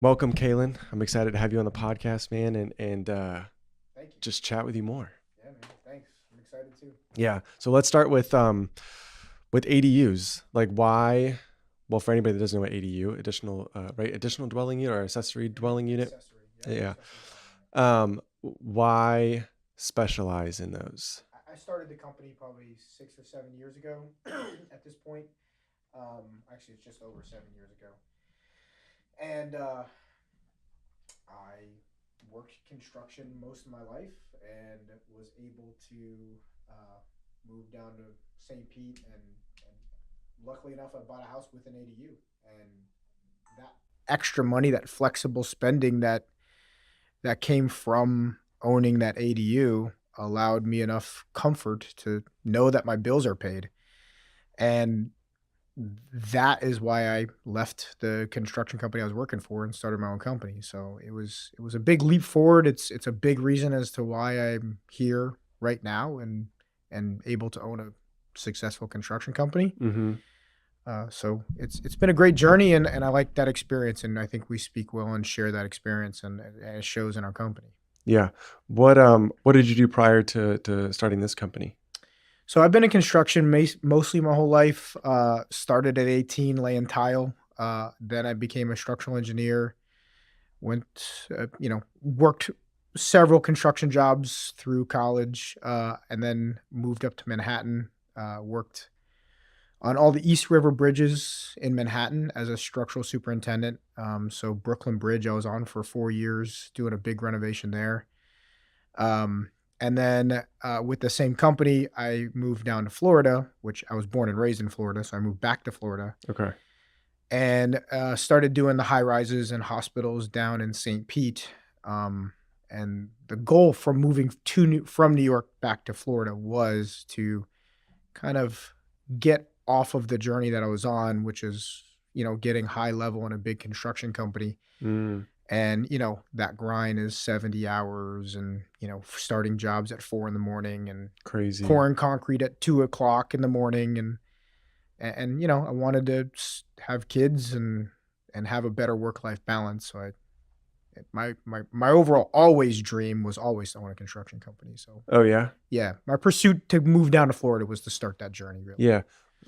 Welcome, Kalen. I'm excited to have you on the podcast, man, and Thank you. just chat with you more. Yeah, man. Thanks. I'm excited too. Yeah. So let's start with ADUs. Like why? Well, for anybody that doesn't know what ADU, additional dwelling unit or accessory dwelling unit. Accessory. Yep. Yeah. Accessory dwelling unit. Why specialize in those? I started the company probably 6 or 7 years ago. At this point, actually, it's just over 7 years ago, and I worked construction most of my life, and was able to uh, move down to St. Pete, and luckily enough, I bought a house with an ADU, and that extra money, that flexible spending that came from owning that ADU allowed me enough comfort to know that my bills are paid. And that is why I left the construction company I was working for and started my own company. So it was a big leap forward. It's a big reason as to why I'm here right now and able to own a successful construction company. Mm-hmm. So it's been a great journey, and I like that experience, and I think we speak well and share that experience, and it shows in our company. Yeah. What did you do prior to starting this company? So I've been in construction mostly my whole life. Started at 18 laying tile. Then I became a structural engineer. Went, worked several construction jobs through college, and then moved up to Manhattan. Worked on all the East River bridges in Manhattan as a structural superintendent. So Brooklyn Bridge, I was on for 4 years doing a big renovation there. Um, and then with the same company, I moved down to Florida, which I was born and raised in Florida. So I moved back to Florida Okay. and started doing the high rises and hospitals down in St. Pete. Um, and the goal from moving from New York back to Florida was to kind of get off of the journey that I was on, which is, getting high level in a big construction company. Mm, And, that grind is 70 hours and, starting jobs at 4 in the morning and crazy. pouring concrete at 2 o'clock in the morning. And I wanted to have kids and have a better work-life balance. So my overall always dream was always to own a construction company. So Oh yeah. yeah, my pursuit to move down to Florida was to start that journey, really. Yeah.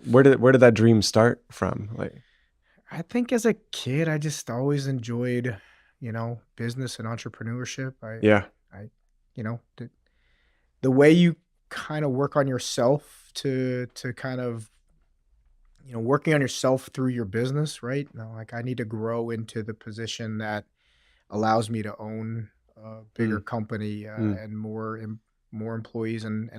Where did that dream start from? Like, I think as a kid, I just always enjoyed, business and entrepreneurship. yeah. The way you kind of work on yourself to kind of, working on yourself through your business, right? Like I need to grow into the position that allows me to own a bigger Mm, company mm. and more employees and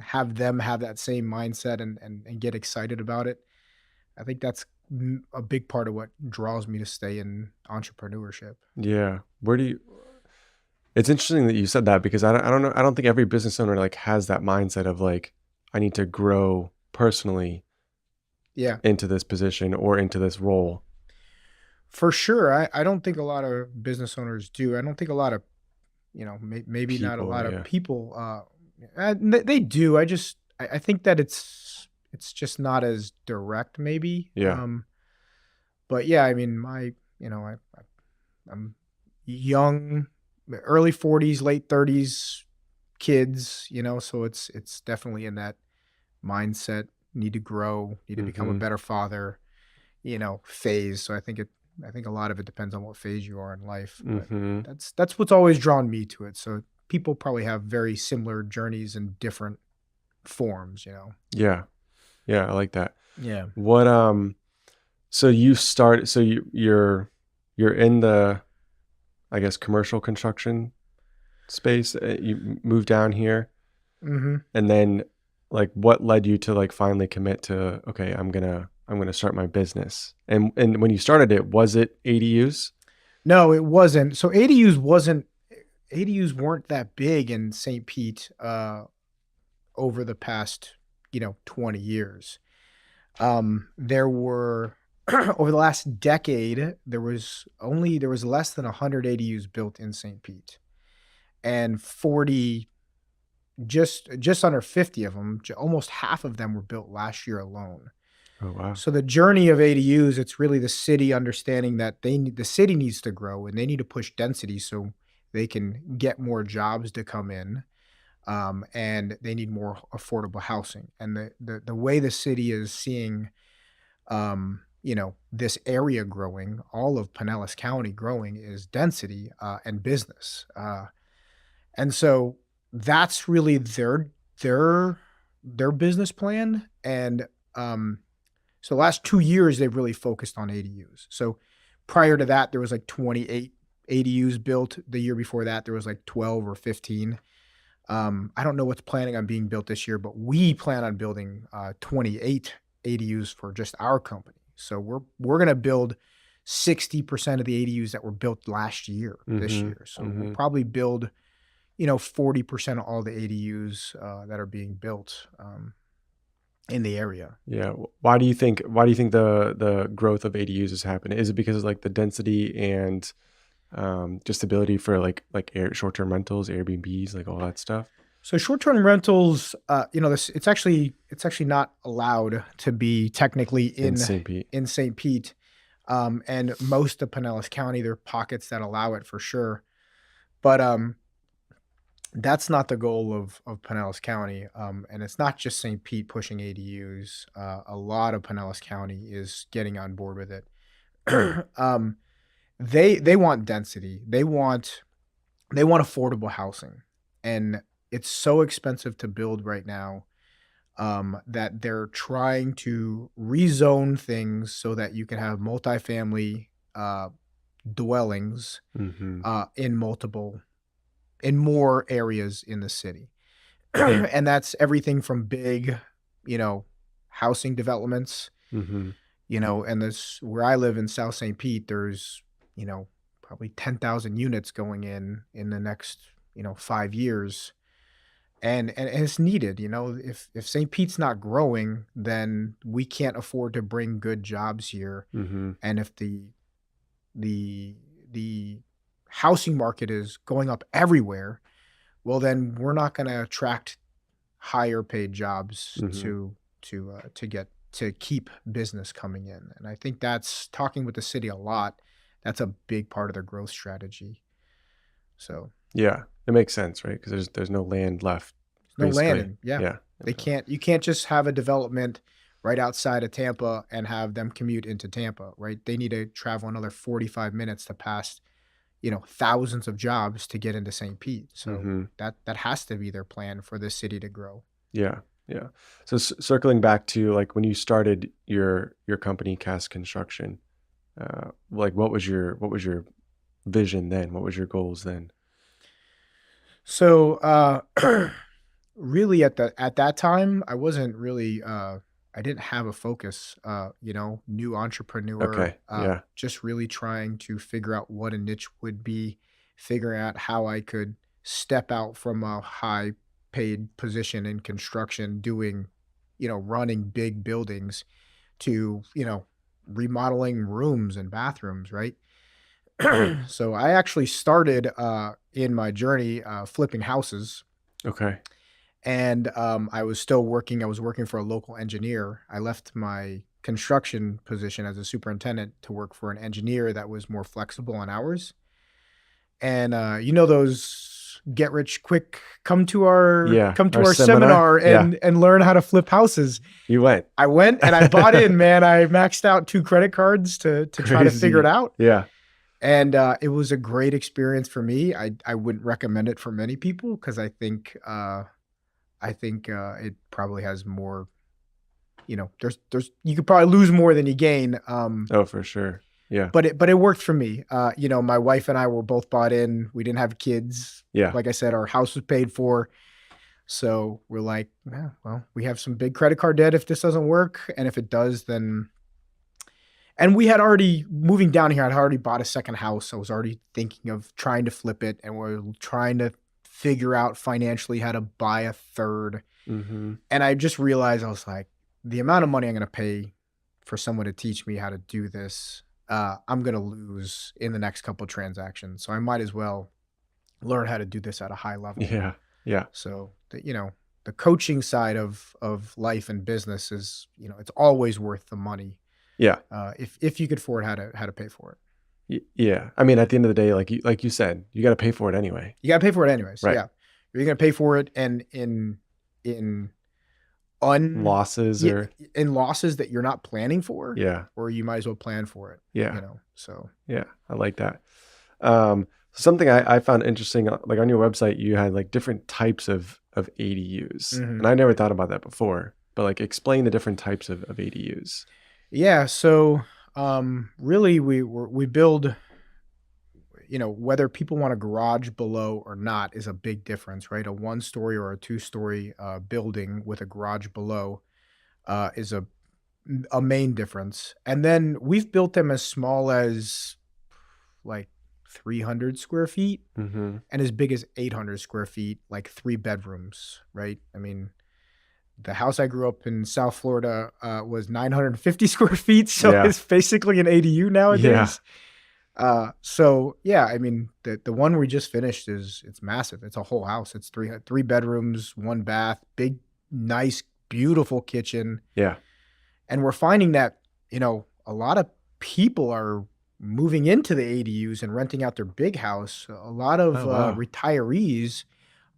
have them have that same mindset and get excited about it. I think that's a big part of what draws me to stay in entrepreneurship. Yeah. Where do you It's interesting that you said that because I don't know. I don't think every business owner like has that mindset of like, I need to grow personally Yeah, into this position or into this role. for sure. I don't think a lot of business owners do. I don't think a lot of, maybe not a People, lot of yeah. people, they do. I think that it's just not as direct maybe. Yeah. But yeah, I mean, I'm young, early 40s, late 30s kids, so it's definitely in that mindset, need to grow, need to become a Mm-hmm. better father, phase. So I think a lot of it depends on what phase you are in life, but Mm-hmm. that's what's always drawn me to it. So people probably have very similar journeys in different forms. Yeah. Yeah. I like that. Yeah. What so you start so you're in the, I guess, commercial construction space. You moved down here, Mhm. and then like what led you to like finally commit to, okay, I'm gonna start my business. And when you started it, was it ADUs? No, it wasn't. So ADUs weren't that big in St. Pete over the past, 20 years. There were over the last decade, there was less than 100 ADUs built in St. Pete, and 40, just under 50 of them, almost half of them were built last year alone. Oh, wow. So the journey of ADUs, it's really the city understanding that the city needs to grow and they need to push density so they can get more jobs to come in, and they need more affordable housing. And the way the city is seeing, this area growing, all of Pinellas County growing, is density and business. And so that's really their their business plan. And so the last 2 years they've really focused on ADUs. So prior to that, there was like 28 ADUs built. The year before that, there was like 12 or 15. I don't know what's planning on being built this year, but we plan on building 28 ADUs for just our company. So we're gonna build 60% of the ADUs that were built last year, this Mhm. year. So we'll Mhm. probably build, 40% of all the ADUs that are being built in the area. Yeah. Why do you think the growth of ADUs is happening? Is it because of like the density and just ability for like air short-term rentals, Airbnbs, like all that stuff So short-term rentals, this it's actually not allowed to be technically in in St. Pete? in St. Pete, and most of Pinellas County, there are pockets that allow it for sure, but that's not the goal of Pinellas County, and it's not just St. Pete pushing ADUs. A lot of Pinellas County is getting on board with it. um, they want density. They want affordable housing, and it's so expensive to build right now, that they're trying to rezone things so that you can have multifamily dwellings Mhm. in more areas in the city. And that's everything from big, you know, housing developments, Mhm. and this where I live in South St. Pete, there's, probably 10,000 units going in the next, 5 years. And it's needed, if St. Pete's not growing, then we can't afford to bring good jobs here. Mhm. And if the the housing market is going up everywhere, well, then we're not going to attract higher paid jobs Mhm. to keep business coming in. And I think that's talking with the city a lot. That's a big part of their growth strategy. So Yeah. It makes sense, right? Because there's no land left, no land, basically. and yeah, Yeah. they can't. You can't just have a development right outside of Tampa and have them commute into Tampa, right? They need to travel another 45 minutes to pass, thousands of jobs to get into St. Pete. So Mhm. that has to be their plan for the city to grow. Yeah. Yeah. So circling back to like when you started your company, Cast Construction, like what was your vision then? What was your goals then? So really at that time, I wasn't really I didn't have a focus, new entrepreneur, Okay. Yeah. just really trying to figure out what a niche would be, figuring out how I could step out from a high paid position in construction doing, running big buildings to, remodeling rooms and bathrooms, right? So I actually started in my journey flipping houses, Okay. and I was still working. I was working for a local engineer. I left my construction position as a superintendent to work for an engineer that was more flexible on hours. And those get rich quick, come to our Yeah. come to Our our seminar. seminar Yeah. and learn how to flip houses. You went. I went and I bought in, man. I maxed out 2 credit cards to try to figure it Crazy. out, Yeah. and it was a great experience for me. I wouldn't recommend it for many people because I think it probably has more. There's you could probably lose more than you gain. Oh, for sure. Yeah. But it worked for me. My wife and I were both bought in. We didn't have kids. Yeah. Like I said, our house was paid for. So we're like, yeah, well, we have some big credit card debt if this doesn't work, and if it does, then. And we had already moving down here. I'd already bought a second house. I was already thinking of trying to flip it, and we're trying to figure out financially how to buy a third. Mhm. And I just realized I was like, the amount of money I'm going to pay for someone to teach me how to do this, I'm going to lose in the next couple transactions. So I might as well learn how to do this at a high level. Yeah. Yeah. So, the coaching side of life and business is, it's always worth the money. Yeah. If you could afford how to pay for it. Yeah. I mean, at the end of the day, like you said, you got to pay for it anyway. You got to pay for it anyways. Right. Yeah. You're going to pay for it, and in un Losses yeah, or in losses that you're not planning for, yeah. or you might as well plan for it. Yeah. So Yeah. I like that. Something I found interesting, like on your website, you had like different types of ADUs, and I never thought about that before. But like, explain the different types of ADUs. yeah. So really, we build. Whether people want a garage below or not is a big difference, right? A 1-story or a 2-story building with a garage below is a main difference. And then we've built them as small as like 300 square feet Mm-hmm. and as big as 800 square feet, like 3 bedrooms, right? I mean, the house I grew up in South Florida was 950 square feet, so Yeah. it's basically an ADU nowadays. So yeah, I mean, the one we just finished it's massive. It's a whole house. It's three bedrooms, 1 bath, big, nice, beautiful kitchen. Yeah. And we're finding that, a lot of people are moving into the ADUs and renting out their big house. A lot of Oh, wow. retirees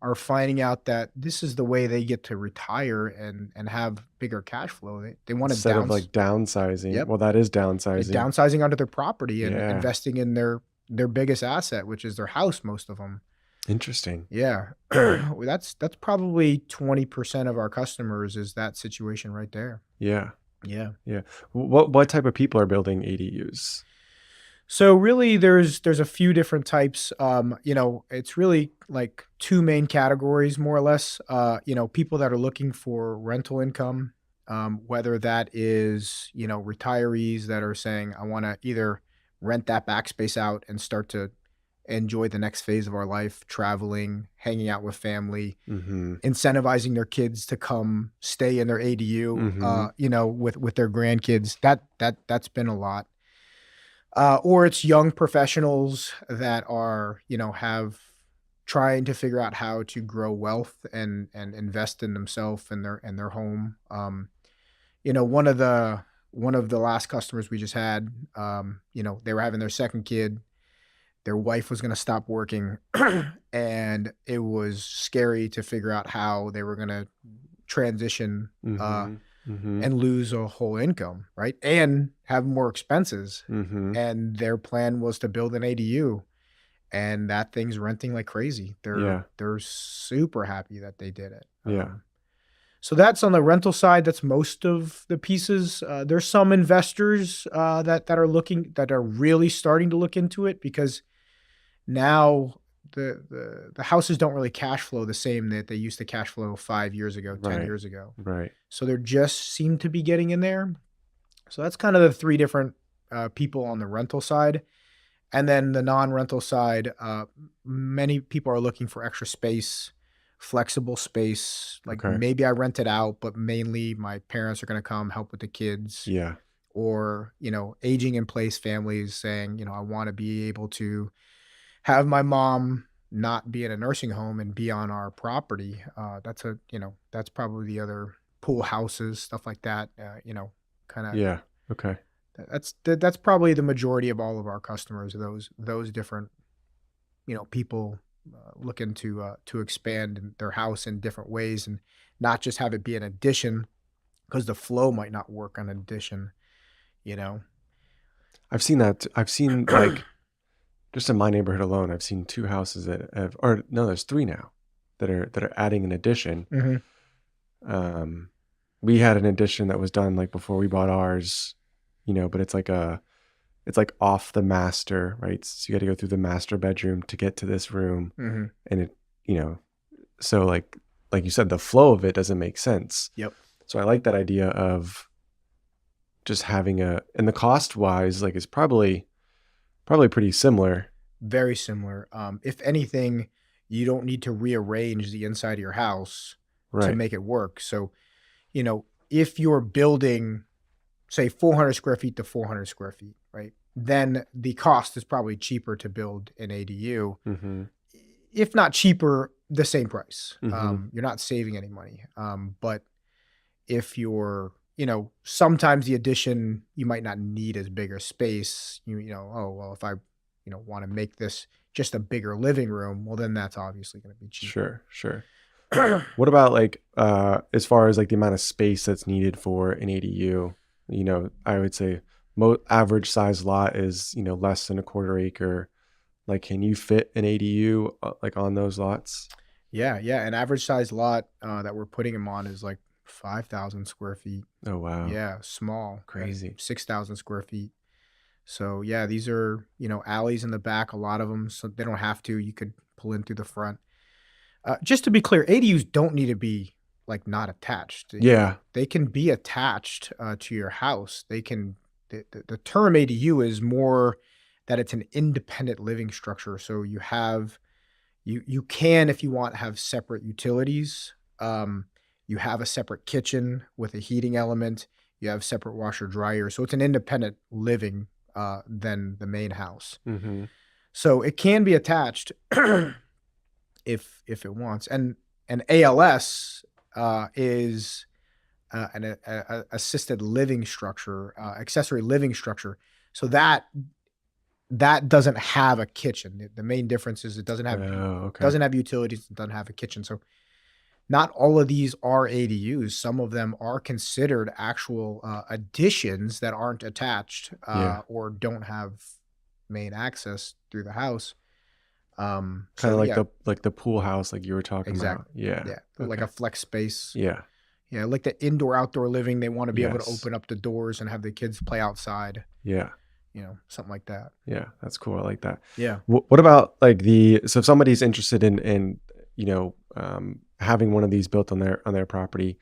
are finding out that this is the way they get to retire and have bigger cash flow. They want to Instead of like downsizing. Yep. Well, that is It's downsizing. downsizing onto their property and Yeah. investing in their biggest asset, which is their house, most of them. Interesting. Yeah. Well, that's probably 20% of our customers is that situation right there. Yeah. Yeah. Yeah. What type of people are building ADUs? So really there's a few different types. It's really like 2 main categories more or less. People that are looking for rental income, whether that is, retirees that are saying, I want to either rent that backspace out and start to enjoy the next phase of our life, traveling, hanging out with family, Mm-hmm. incentivizing their kids to come stay in their ADU, Mm-hmm. with their grandkids. That's been a lot. Or it's young professionals that are, have trying to figure out how to grow wealth and invest in themselves and their home. One of the last customers we just had, they were having their second kid. Their wife was going to stop working, and it was scary to figure out how they were going to transition Mm-hmm. Mm-hmm. and lose a whole income, right? And have more expenses. Mm-hmm. And their plan was to build an ADU, and that thing's renting like crazy. Yeah. They're super happy that they did it. Yeah. So that's on the rental side. That's most of the pieces. There's some investors that are really starting to look into it, because now the houses don't really cash flow the same that they used to cash flow 5 years ago, 10 Right. years ago. Right. So they're just seem to be getting in there. So that's kind of the 3 different people on the rental side. And then the non-rental side, many people are looking for extra space, flexible space. Like Okay. maybe I rent it out, but mainly my parents are going to come help with the kids. Yeah. Or, aging in place families saying, I want to be able to have my mom not be in a nursing home and be on our property. That's probably the other pool houses, stuff like that. Kind of. Yeah. Okay. That's probably the majority of all of our customers. Those different, people looking to expand their house in different ways and not just have it be an addition, because the flow might not work on addition. I've seen that. I've seen like just in my neighborhood alone, I've seen 2 houses that have, or no, there's 3 now that are adding an addition. Mm-hmm. We had an addition that was done like before we bought ours, but it's like off the master, right? So you got to go through the master bedroom to get to this room, Mm-hmm. and so like you said, the flow of it doesn't make sense. Yep. So I like that idea of just having and the cost wise, like, is probably pretty similar. Very similar. If anything, you don't need to rearrange the inside of your house to Right. make it work. So, if you're building, say, 400 square feet to 400 square feet, right, then the cost is probably cheaper to build an ADU. Mm-hmm. if not cheaper, the same price. Mm-hmm. You're not saving any money. But if you're, sometimes the addition, you might not need as big a space. Oh, well, if I, want to make this just a bigger living room, well, then that's obviously going to be cheaper. Sure, sure. What about like as far as like the amount of space that's needed for an ADU? I would say average size lot is, less than a quarter acre. Like, can you fit an ADU like on those lots? Yeah, yeah. An average size lot that we're putting them on is like 5,000 square feet. Oh wow, Yeah, small, crazy. 6,000 square feet. So yeah, these are, alleys in the back, a lot of them, so they don't have to. You could pull in through the front. Just to be clear, ADUs don't need to be like not attached. Yeah, They can be attached to your house. The term ADU is more that it's an independent living structure. So you can, if you want, have separate utilities. You have a separate kitchen with a heating element. You have separate washer dryer. So it's an independent living than the main house. mm-hmm. So it can be attached if it wants. And an ALS is an assisted living structure, accessory living structure. So that doesn't have a kitchen. The main difference is it doesn't have Okay. doesn't have utilities. It doesn't have a kitchen. So not all of these are ADUs. Some of them are considered actual additions that aren't attached Yeah, or don't have main access through the house. kind So of like yeah, the pool house like you were talking about. exactly. Yeah. Yeah, like Okay. a flex space. Yeah. Yeah, like the indoor outdoor living. They want to be able to Yes. open up the doors and have the kids play outside. Yeah. Something like that. Yeah. That's cool. I like that. Yeah. What about like so if somebody's interested in having one of these built on their property,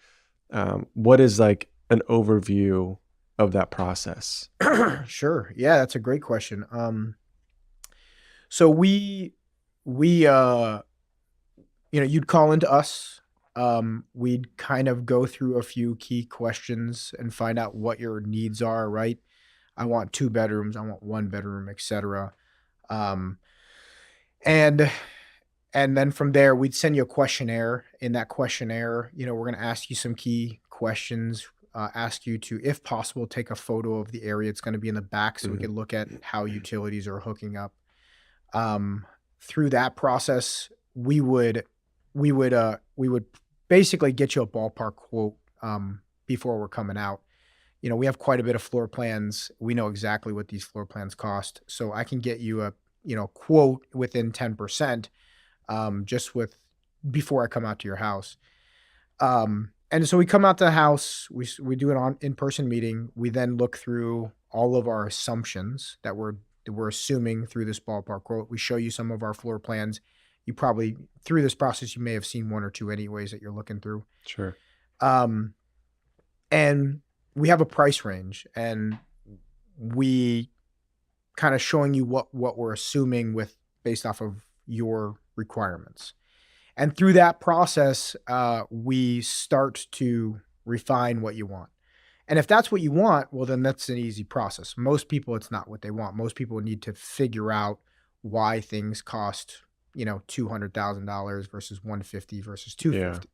what is like an overview of that process? Sure. Yeah, that's a great question. So we you'd call into us. We'd kind of go through a few key questions and find out what your needs are, right? I want 2 bedrooms, I want 1 bedroom, etc. Um, and and then from there, we'd send you a questionnaire. In that questionnaire, we're going to ask you some key questions, ask you to, if possible, take a photo of the area. It's going to be in the back so we Mhm. can look at how utilities are hooking up. Um, Through that process, we would basically get you a ballpark quote before we're coming out. We have quite a bit of floor plans. We know exactly what these floor plans cost, so I can get you a quote within 10%, just with before I come out to your house. And so we come out to the house, we do an in-person meeting. We then look through all of our assumptions that we're assuming through this ballpark quote. We show you some of our floor plans. You probably, through this process, you may have seen one or two anyways that you're looking through. Sure. Um, and we have a price range, and we kind of showing you what we're assuming with based off of your requirements. And through that process, we start to refine what you want. And if that's what you want, well, then that's an easy process. Most people, it's not what they want. Most people need to figure out why things cost, $200,000 versus 150 versus Yeah. 250.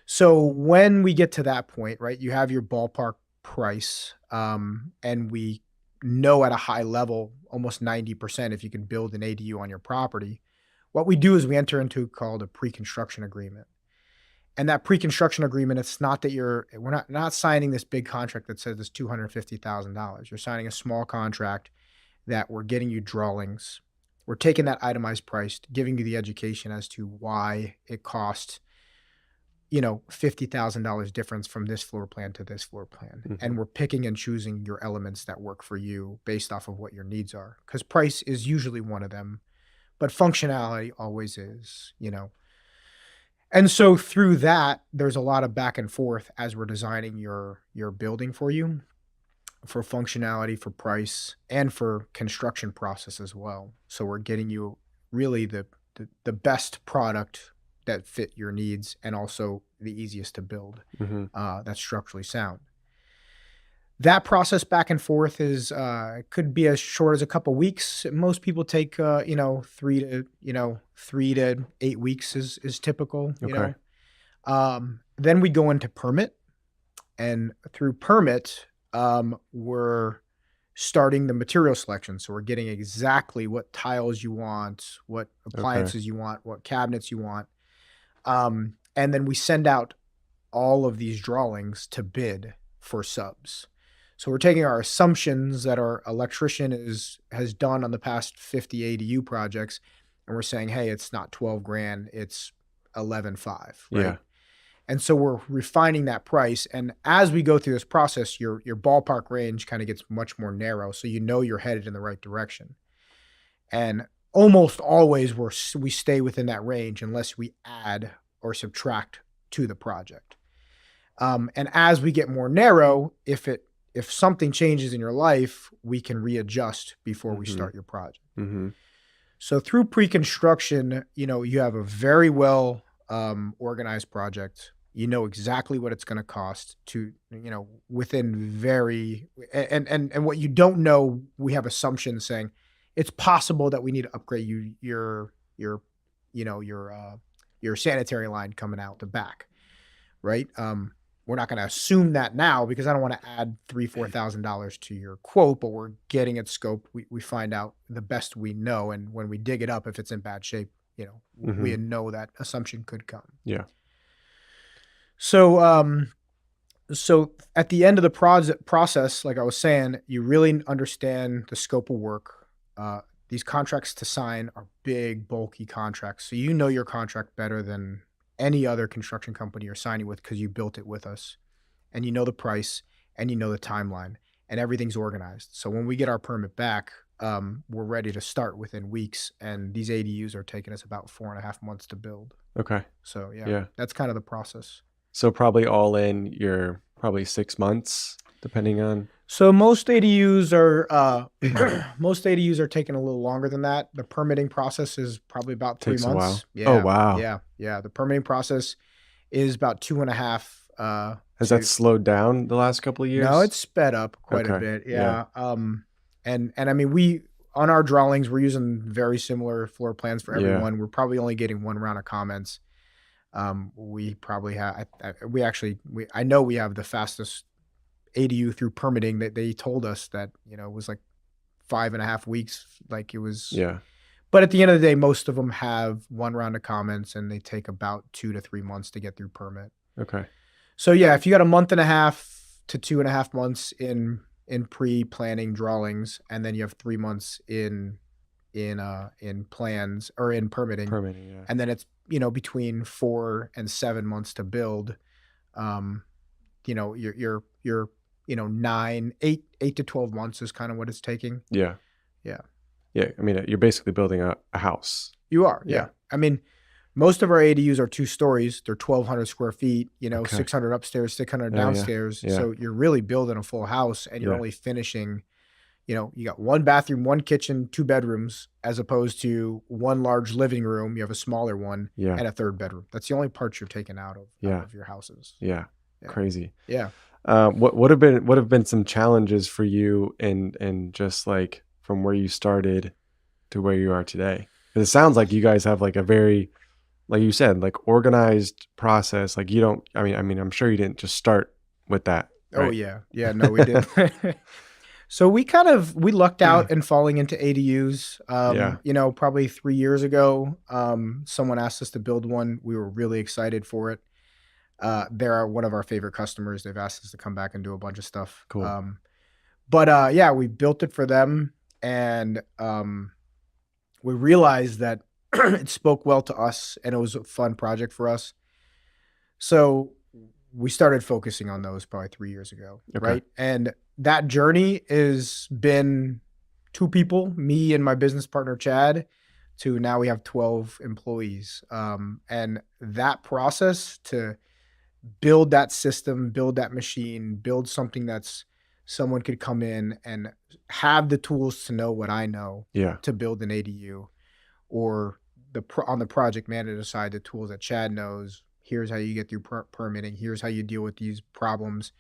So when we get to that point, right, you have your ballpark price, and we know at a high level, almost 90%, if you can build an ADU on your property. What we do is we enter into called a pre-construction agreement. And that pre-construction agreement, it's not that we're not signing this big contract that says it's $250,000. You're signing a small contract that we're getting you drawings. We're taking that itemized price, giving you the education as to why it costs, $50,000 difference from this floor plan to this floor plan. Mhm. And we're picking and choosing your elements that work for you based off of what your needs are. Because price is usually one of them, but functionality always is. And so through that, there's a lot of back and forth as we're designing your building for you, for functionality, for price, and for construction process as well. So we're getting you really the best product that fit your needs and also the easiest to build, Mhm. that's structurally sound. That process back and forth is could be as short as a couple weeks. Most people take 3 to 8 weeks is typical. Okay. Then we go into permit, and through permit, we're starting the material selection. So we're getting exactly what tiles you want, what Okay. appliances you want, what cabinets you want, and then we send out all of these drawings to bid for subs. So we're taking our assumptions that our electrician has done on the past 50 ADU projects, and we're saying, hey, it's not 12 grand, it's 11.5, right? Yeah. And so we're refining that price. And as we go through this process, your ballpark range kind of gets much more narrow. So you know you're headed in the right direction. And almost always we stay within that range unless we add or subtract to the project. And as we get more narrow, if something changes in your life, we can readjust before we Mm-hmm. start your project. Mm-hmm. So through pre-construction, you have a very well organized project. You know exactly what it's going to cost to, within very and what you don't know, we have assumptions saying it's possible that we need to upgrade your sanitary line coming out the back, right? We're not going to assume that now because I don't want to add $3,000-4,000 to your quote, but we're getting it scoped. We find out the best we know, and when we dig it up, if it's in bad shape, Mm-hmm. we know that assumption could come. Yeah. So, so at the end of the process, like I was saying, you really understand the scope of work. These contracts to sign are big, bulky contracts, so you know your contract better than any other construction company you're signing with because you built it with us, and you know the price and you know the timeline, and everything's organized. So when we get our permit back, we're ready to start within weeks, and these ADUs are taking us about 4.5 months to build. Okay. So yeah, Yeah. that's kind of the process. So probably all in, you're probably 6 months, depending on. So most ADUs are most ADUs are taking a little longer than that. The permitting process is probably about three Takes a while. months. Oh, Yeah, wow. yeah. The permitting process is about 2.5 Has that to slowed down the last couple of no, years? it's sped up quite a Okay. bit. Yeah. Yeah. And I mean we on our drawings we're using very similar floor plans for Yeah. everyone. We're probably only getting one round of comments. We probably have I know we have the fastest ADU through permitting that they told us that, it was like 5.5 weeks. Like it was, Yeah. but at the end of the day, most of them have one round of comments and they take about 2 to 3 months to get through permit. Okay. So yeah, if you got a month and a half to 2.5 months in pre-planning drawings, and then you have 3 months in plans or in permitting, Permitting. Yeah. and then it's between 4 and 7 months to build. You're 8 to 12 months is kind of what it's taking. Yeah. Yeah. Yeah. I mean, you're basically building a house. You are. Yeah. Yeah. I mean, most of our ADUs are 2 stories. They're 1,200 square feet, Okay. 600 upstairs, 600 Yeah. downstairs. Yeah. So you're really building a full house, and you're Yeah. only finishing, you got 1 bathroom, 1 kitchen, 2 bedrooms, as opposed to 1 large living room. You have a smaller one Yeah. and a 3rd bedroom. That's the only parts you're taking out of your houses. Yeah. Yeah. Crazy. Yeah. What have been some challenges for you and just like from where you started to where you are today? 'Cause it sounds like you guys have like a very, like you said, like organized process. Like you don't, I mean, I'm sure you didn't just start with that. Oh Right? yeah. Yeah, no, we did. So we lucked out in falling into ADUs. Yeah. Probably 3 years ago, someone asked us to build one. We were really excited for it. They're one of our favorite customers. They've asked us to come back and do a bunch of stuff. Cool. But yeah, we built it for them, and we realized that it spoke well to us, and it was a fun project for us. So we started focusing on those probably 3 years ago, Okay. right? And that journey has been 2 people, me and my business partner Chad, to now we have 12 employees. And that process to build that system, build that machine, build something that's someone could come in and have the tools to know what I know Yeah. to build an ADU, or on the project manager side, the tools that Chad knows. Here's how you get through permitting. Here's how you deal with these problems.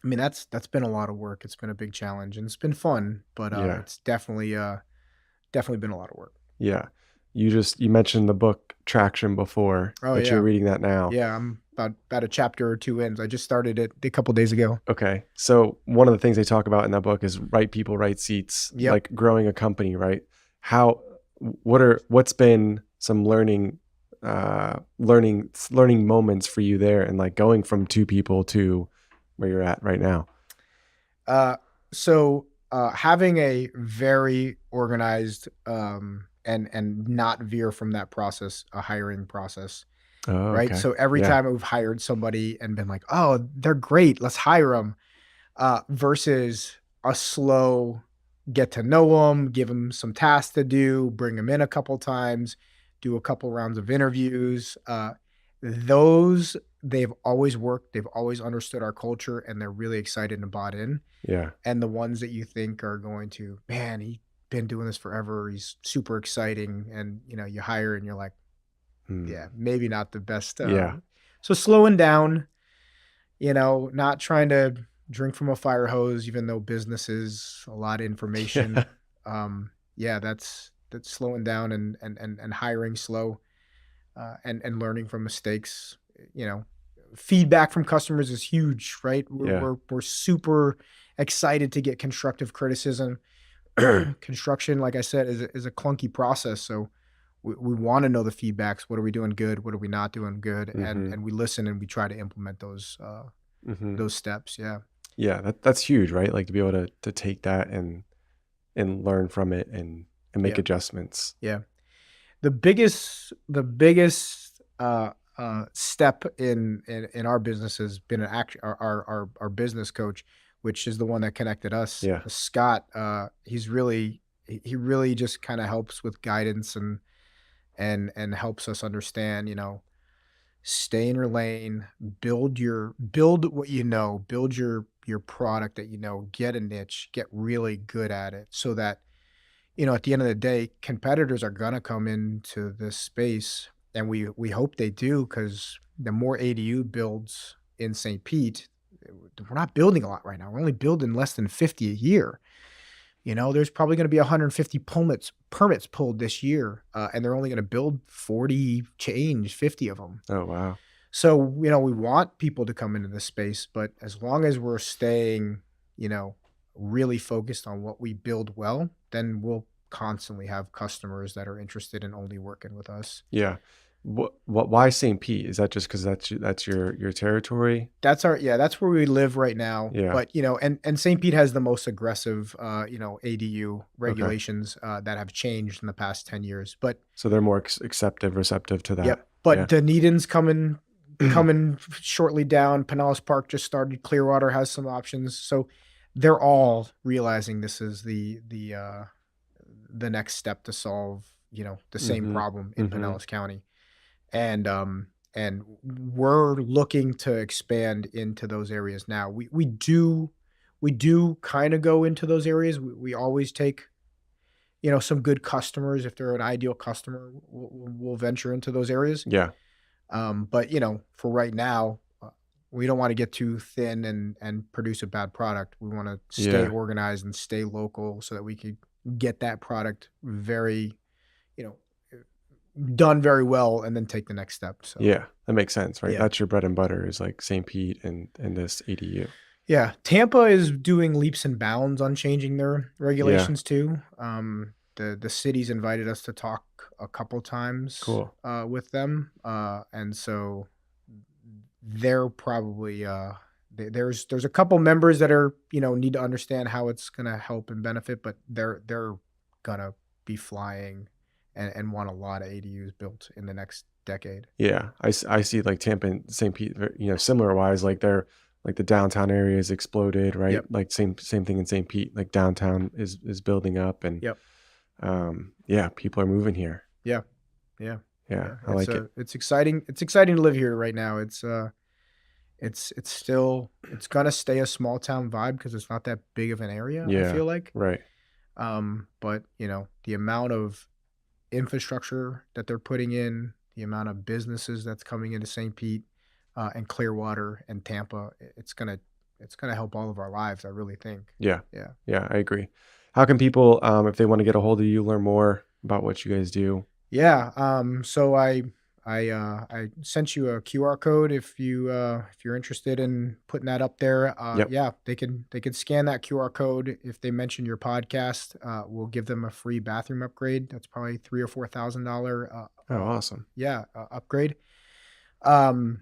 I mean, that's been a lot of work. It's been a big challenge and it's been fun, but Yeah. it's definitely been a lot of work. Yeah. You mentioned the book Traction before, Oh that you're yeah. reading that now. Yeah, I'm about a chapter or two in. I just started it a couple days ago. Okay. So one of the things they talk about in that book is right people, right seats, Yep. like growing a company, right? How what's been some learning moments for you there, and like going from two people to where you're at right now? Uh, so having a very organized and not veer from that process, a hiring process, Oh, right? okay. So every Yeah. time we've hired somebody and been like, "Oh, they're great, let's hire them," versus a slow get to know them, give them some tasks to do, bring them in a couple times, do a couple rounds of interviews. Those they've always worked. They've always understood our culture, and they're really excited and bought in. Yeah. And the ones that you think are going to, man, he's been doing this forever. He's super exciting, and you hire, and you're like, yeah, Hmm. maybe not the best. Yeah. So slowing down, not trying to drink from a fire hose, even though business is a lot of Yeah. information. Yeah, that's slowing down and hiring slow, and learning from mistakes. You know, feedback from customers is huge, right? We're Yeah. we're, we're super excited to get constructive criticism. Construction, like I said, is a clunky process, so we want to know the feedbacks. What are we doing good? What are we not doing good? And Hmm. and we listen and we try to implement Hmm. those steps. Yeah. Yeah. That's huge, right? Like to be able to take that and learn from it and make Yeah. adjustments. Yeah. The biggest step in our business has been our business coach, which is the one that connected us. Yeah. Scott, he really just kind of helps with guidance and helps us understand, stay in your lane, build what build your product that get a niche, get really good at it so that at the end of the day, competitors are gonna come into this space, and we hope they do because the more ADU builds in St. Pete, we're not building a lot right now. We're only building less than 50 a year. There's probably gonna be 150 permits pulled this year, and they're only gonna build 40 change, 50 of them. Oh, wow. So, we want people to come into this space, but as long as we're staying, you know, really focused on what we build well, then we'll constantly have customers that are interested in only working with us. Yeah. Why St. Pete? Is that just because that's your territory? Yeah, that's where we live right now. Yeah. But, and St. Pete has the most aggressive, ADU Okay. regulations that have changed in the past 10 years. But So they're more acceptive, receptive to that. yep. But Yeah. Dunedin's coming shortly down. Pinellas Park just started. Clearwater has some options. So they're all realizing this is the next step to solve, the same Mm-hmm. problem in Mm-hmm. Pinellas County. And we're looking to expand into those areas now. We do kind of go into those areas. We always take, some good customers. If they're an ideal customer, we'll venture into those areas. Yeah. But for right now, we don't want to get too thin and produce a bad product. We want to stay Yeah. organized and stay local so that we could get that product very, you know, done very well, and then take the next step. So Yeah. That makes sense, right? yeah, That's your bread and butter is like St. Pete and this ADU. yeah. Tampa is doing leaps and bounds on changing their Yeah. regulations too. The city's invited us to talk a couple times Cool. with them, and so they're probably there's a couple members that are need to understand how it's gonna help and benefit, but they're gonna be flying and want a lot of ADUs built in the next decade. Yeah. I see like Tampa and St. Pete, similar wise, like they're like the downtown area is exploded, right? Yep. Like same thing in St. Pete. Like downtown is building up, and Yep. yeah, people are moving here. Yeah. Yeah. Yeah. Yeah. I like it. It's exciting. It's exciting to live here right now. It's still it's gonna stay a small town vibe because it's not that big of an area, I Yeah. feel like. Right. But the amount of infrastructure that they're putting in, the amount of businesses that's coming into St. Pete, and Clearwater and Tampa, it's gonna it's going to help all of our lives, I really think. Yeah. Yeah. Yeah, I agree. How can people, if they want to get a hold of you, learn more about what you guys do? Yeah, so I sent you a QR code if you're interested in putting that up there. Yep. Yeah, they can scan that QR code. If they mention your podcast, we'll give them a free bathroom upgrade. That's probably $3,000 or $4,000 Oh, awesome. yeah, upgrade. Um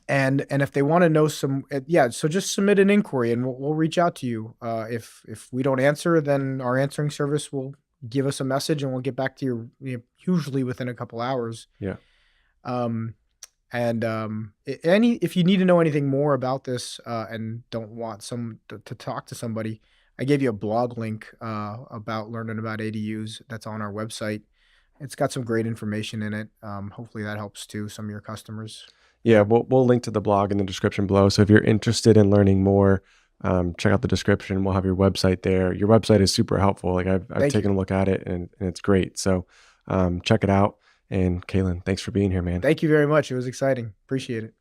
and if they want to know some yeah, so just submit an inquiry and we'll reach out to you. If we don't answer, then our answering service will give us a message and we'll get back to you, usually within a couple hours. Yeah. Um, and any if you need to know anything more about this and don't want some to talk to somebody, I gave you a blog link about learning about ADUs that's on our website. It's got some great information in it. Hopefully that helps too some of your customers. Yeah, we'll link to the blog in the description below. So if you're interested in learning more, check out the description. We'll have your website there. Your website is super helpful. Like I've Thank you. taken a look at it and it's great. So check it out. And Kaylin, thanks for being here, man. Thank you very much. It was exciting. Appreciate it.